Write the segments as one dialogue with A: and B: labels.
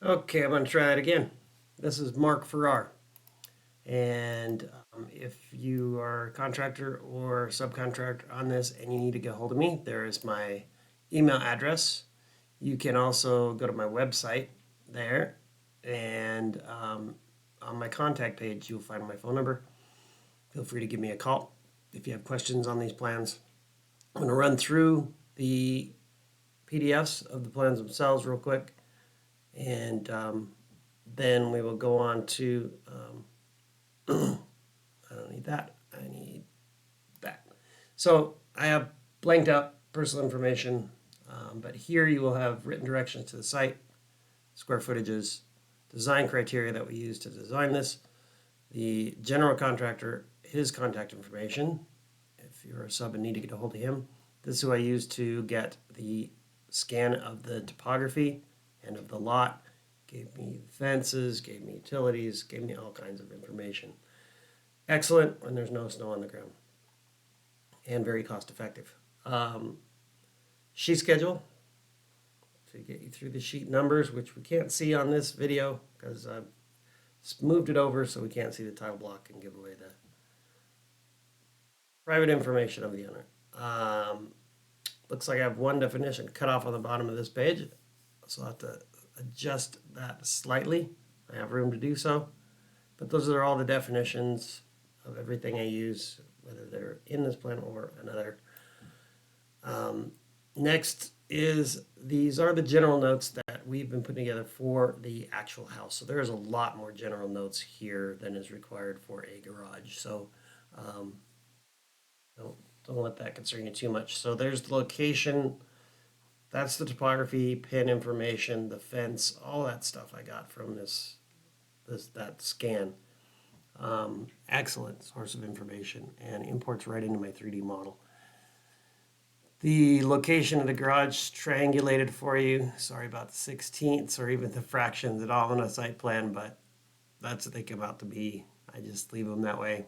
A: Okay, I'm going to try it again. This is Mark Farrar. And if you are a contractor or subcontractor on this and you need to get a hold of me, there is my email address. You can also go to my website there, and on my contact page, you'll find my phone number. Feel free to give me a call if you have questions on these plans. I'm going to run through the PDFs of the plans themselves real quick, and then we will go on to, I don't need that, I need that. So I have blanked out personal information, but here you will have written directions to the site, square footages, design criteria that we use to design this, the general contractor, his contact information, if you're a sub and need to get a hold of him. This is who I use to get the scan of the topography and of the lot. Gave me fences, gave me utilities, gave me all kinds of information. Excellent when there's no snow on the ground, and very cost effective. Sheet schedule to get you through the sheet numbers, which we can't see on this video because I've moved it over so we can't see the title block and give away the private information of the owner. Looks like I have one definition cut off on the bottom of this page, so I'll have to adjust that slightly. I have room to do so, but those are all the definitions of everything I use, whether they're in this plan or another. Next is, these are the general notes that we've been putting together for the actual house. So there's a lot more general notes here than is required for a garage. So don't let that concern you too much. So there's the location. That's the topography, pin information, the fence, all that stuff I got from that scan. Excellent source of information and imports right into my 3D model. The location of the garage triangulated for you. Sorry about the 16ths or even the fractions at all on a site plan, but that's what they come out to be. I just leave them that way.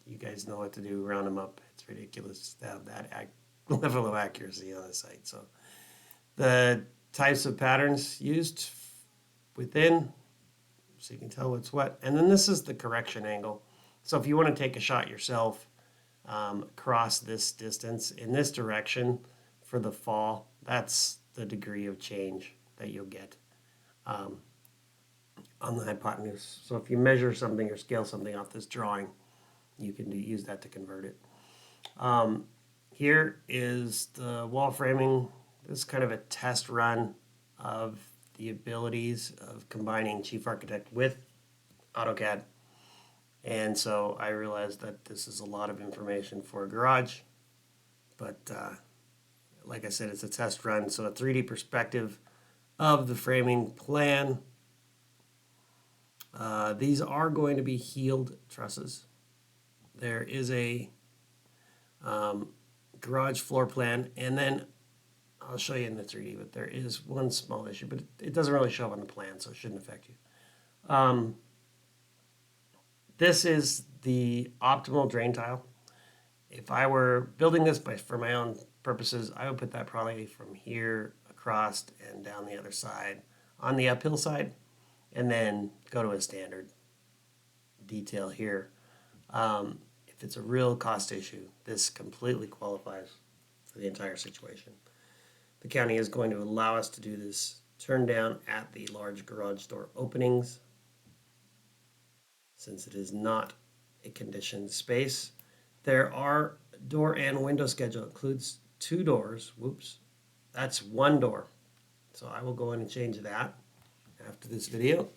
A: You guys know what to do, round them up. It's ridiculous to have that level of accuracy on the site. So the types of patterns used within, so you can tell what's what. And then this is the correction angle. So if you want to take a shot yourself across this distance in this direction for the fall, that's the degree of change that you'll get on the hypotenuse. So if you measure something or scale something off this drawing, you can use that to convert it. Here is the wall framing. This is kind of a test run of the abilities of combining Chief Architect with AutoCAD. And so I realized that this is a lot of information for a garage, but like I said, it's a test run. So a 3D perspective of the framing plan. These are going to be heeled trusses. There is a garage floor plan, and then I'll show you in the 3D, but there is one small issue, but it doesn't really show up on the plan, so it shouldn't affect you. This is the optimal drain tile. If I were building this for my own purposes, I would put that probably from here across and down the other side on the uphill side, and then go to a standard detail here. If it's a real cost issue, this completely qualifies for the entire situation. The county is going to allow us to do this turn down at the large garage door openings, since it is not a conditioned space. There are door and window schedule. It includes 2 doors. Whoops, that's 1 door. So I will go in and change that after this video.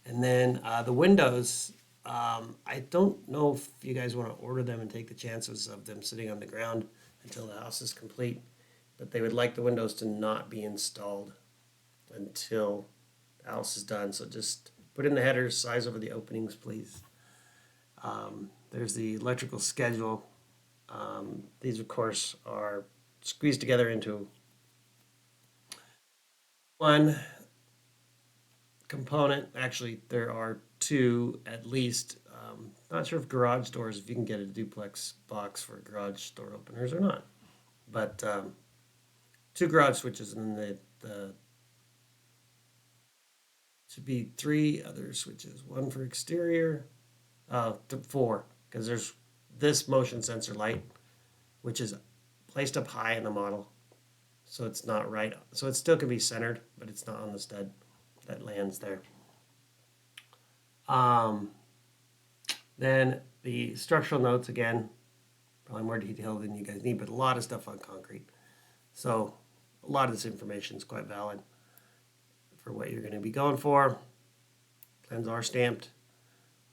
A: And then the windows, I don't know if you guys want to order them and take the chances of them sitting on the ground until the house is complete, but they would like the windows to not be installed until the house is done. So just put in the headers, size over the openings, please. There's the electrical schedule. These, of course, are squeezed together into one component. Actually, there are 2 at least. Not sure if garage doors, if you can get a duplex box for garage door openers or not. But 2 garage switches, and then the Should be 3 other switches, 1 for exterior, 4, because there's this motion sensor light, which is placed up high in the model, so it's not right. So it still can be centered, but it's not on the stud that lands there. Then the structural notes, again, probably more detailed than you guys need, but a lot of stuff on concrete. So a lot of this information is quite valid for what you're going to be going for. Plans are stamped.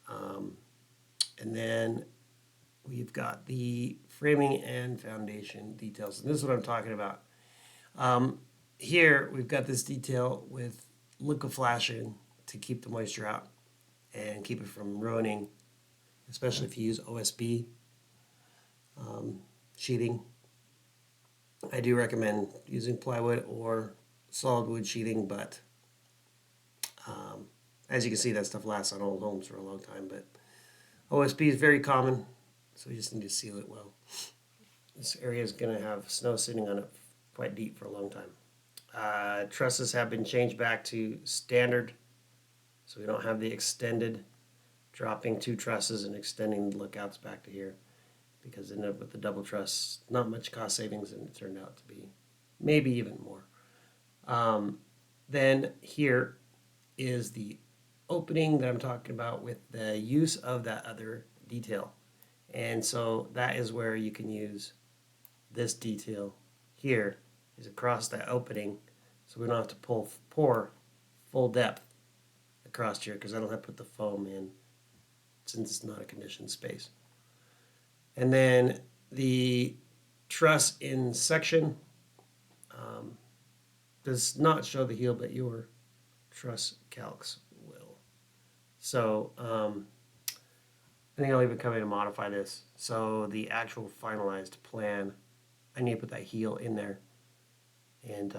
A: And then we've got the framing and foundation details. And this is what I'm talking about. Here we've got this detail with liqueflashing to keep the moisture out and keep it from ruining, especially if you use OSB sheeting. I do recommend using plywood or solid wood sheeting, but as you can see, that stuff lasts on old homes for a long time. But OSB is very common, so you just need to seal it well. This area is going to have snow sitting on it quite deep for a long time. Trusses have been changed back to standard, so we don't have the extended dropping 2 trusses and extending the lookouts back to here, because ended up with the double truss, not much cost savings, and it turned out to be maybe even more. Then here is the opening that I'm talking about with the use of that other detail. And so that is where you can use this detail here, is across that opening, so we don't have to pour full depth across here, because I don't have to put the foam in since it's not a conditioned space. And then the truss in section does not show the heel, but your truss calcs will. So I think I'll even come in and modify this. So the actual finalized plan, I need to put that heel in there. And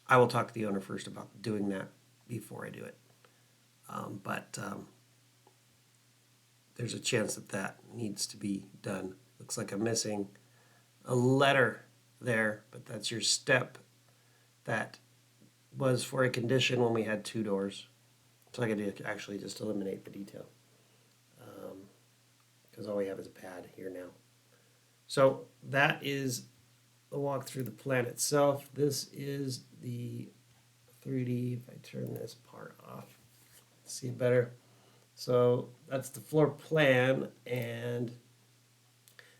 A: I will talk to the owner first about doing that before I do it. But there's a chance that that needs to be done. Looks like I'm missing a letter there, but that's your step that was for a condition when we had 2 doors. So I could actually just eliminate the detail, because all we have is a pad here now. So that is the walk through the plan itself. This is the 3D. If I turn this part off, see it better. So that's the floor plan, and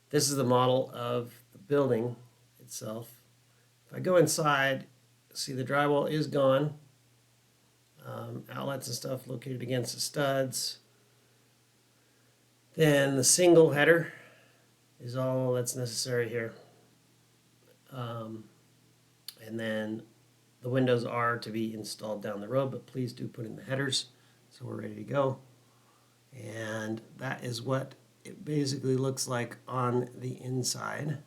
A: this is the model of the building itself. If I go inside, see the drywall is gone. Outlets and stuff located against the studs. Then the single header is all that's necessary here. And then the windows are to be installed down the road, but please do put in the headers so we're ready to go. And that is what it basically looks like on the inside.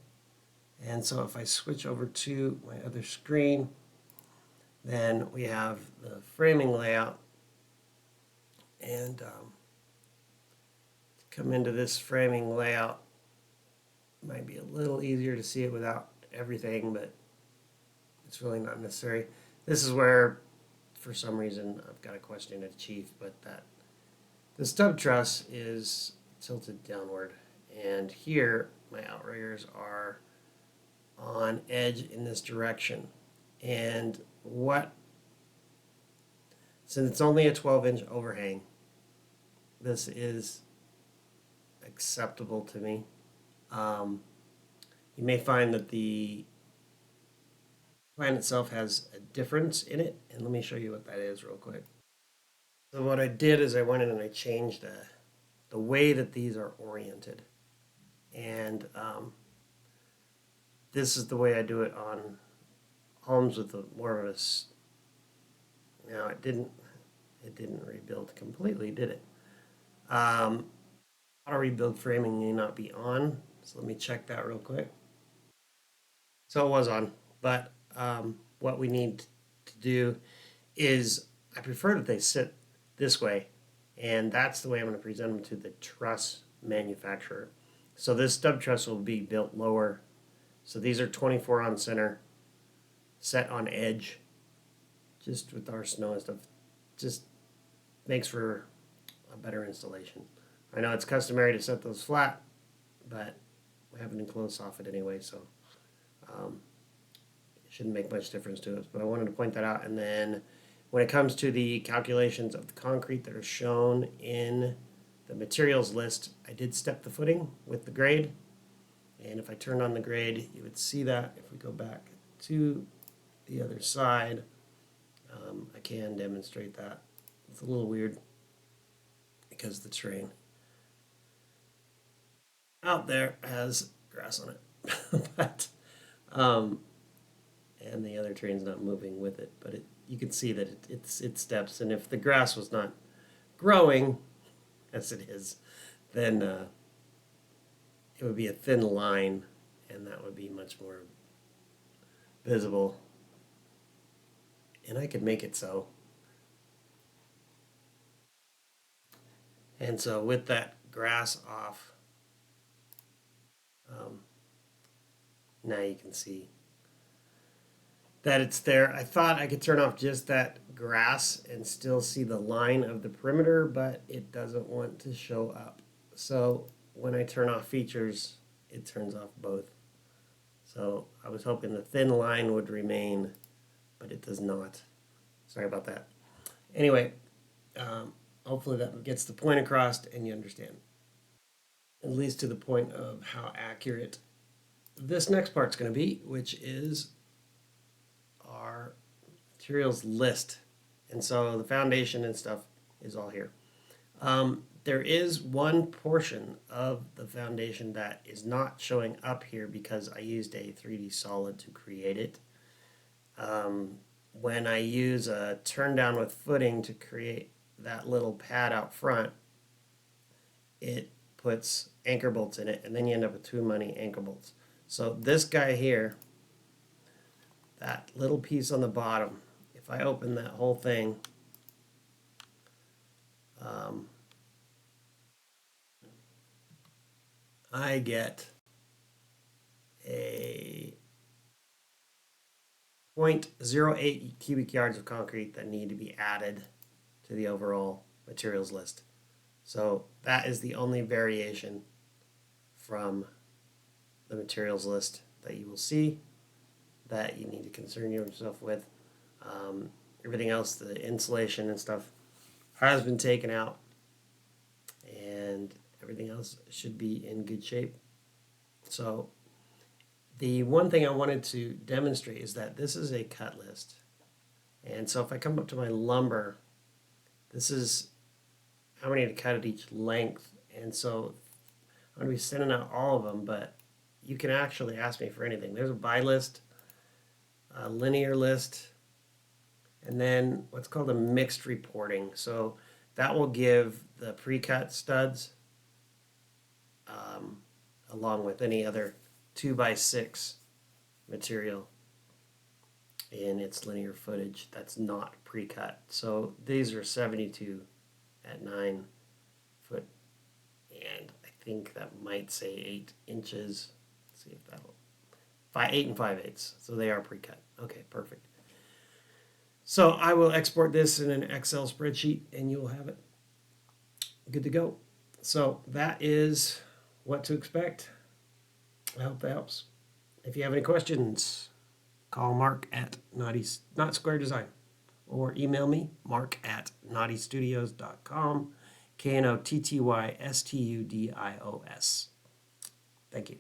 A: And so if I switch over to my other screen, then we have the framing layout. And come into this framing layout, might be a little easier to see it without everything, but it's really not necessary. This is where, for some reason, I've got a question at Chief, but that the stub truss is tilted downward, and here my outriggers are on edge in this direction. And since it's only a 12-inch overhang, this is acceptable to me. You may find that the plan itself has a difference in it, and let me show you what that is real quick. So what I did is I went in and I changed the way that these are oriented, and this is the way I do it on homes with more of a. Now it didn't rebuild completely, did it? Auto rebuild framing may not be on, so let me check that real quick. So it was on, but what we need to do is, I prefer that they sit this way, and that's the way I'm going to present them to the truss manufacturer. So this stub truss will be built lower. So these are 24 on center, set on edge, just with our snow and stuff. just makes for a better installation. I know it's customary to set those flat, but we have an enclosed soffit anyway, so it shouldn't make much difference to us. But I wanted to point that out. And then when it comes to the calculations of the concrete that are shown in the materials list, I did step the footing with the grade. And if I turned on the grade, you would see that. If we go back to the other side, I can demonstrate that. It's a little weird because the terrain out there has grass on it. But and the other terrain's not moving with it, but you can see that it steps. And if the grass was not growing, as it is, then it would be a thin line, and that would be much more visible. And I could make it so. And so with that grass off, now you can see that it's there. I thought I could turn off just that grass and still see the line of the perimeter, but it doesn't want to show up. So when I turn off features, it turns off both. So I was hoping the thin line would remain, but it does not. Sorry about that. Anyway, hopefully that gets the point across and you understand. At least to the point of how accurate this next part's going to be, which is our materials list. And so the foundation and stuff is all here. There is one portion of the foundation that is not showing up here because I used a 3D solid to create it. When I use a turn down with footing to create that little pad out front, it puts anchor bolts in it, and then you end up with too many anchor bolts. So this guy here, that little piece on the bottom, if I open that whole thing, I get a 0.08 cubic yards of concrete that need to be added to the overall materials list. So that is the only variation from the materials list that you will see that you need to concern yourself with. Everything else, the insulation and stuff, has been taken out, and everything else should be in good shape. So the one thing I wanted to demonstrate is that this is a cut list. And so if I come up to my lumber, this is how many to cut at each length. And so I'm going to be sending out all of them, but you can actually ask me for anything. There's a by list, a linear list, and then what's called a mixed reporting. So that will give the pre-cut studs along with any other 2x6 material in its linear footage that's not pre-cut. So these are 72 at 9 foot, and I think that might say 8 inches. Let's see if that'll 8 5/8. So they are pre-cut. Okay, perfect. So I will export this in an Excel spreadsheet, and you will have it good to go. So that is what to expect. I hope that helps. If you have any questions, call Mark at Not Square Design, or email me, mark@knottystudios.com, KNOTTYSTUDIOS. Thank you.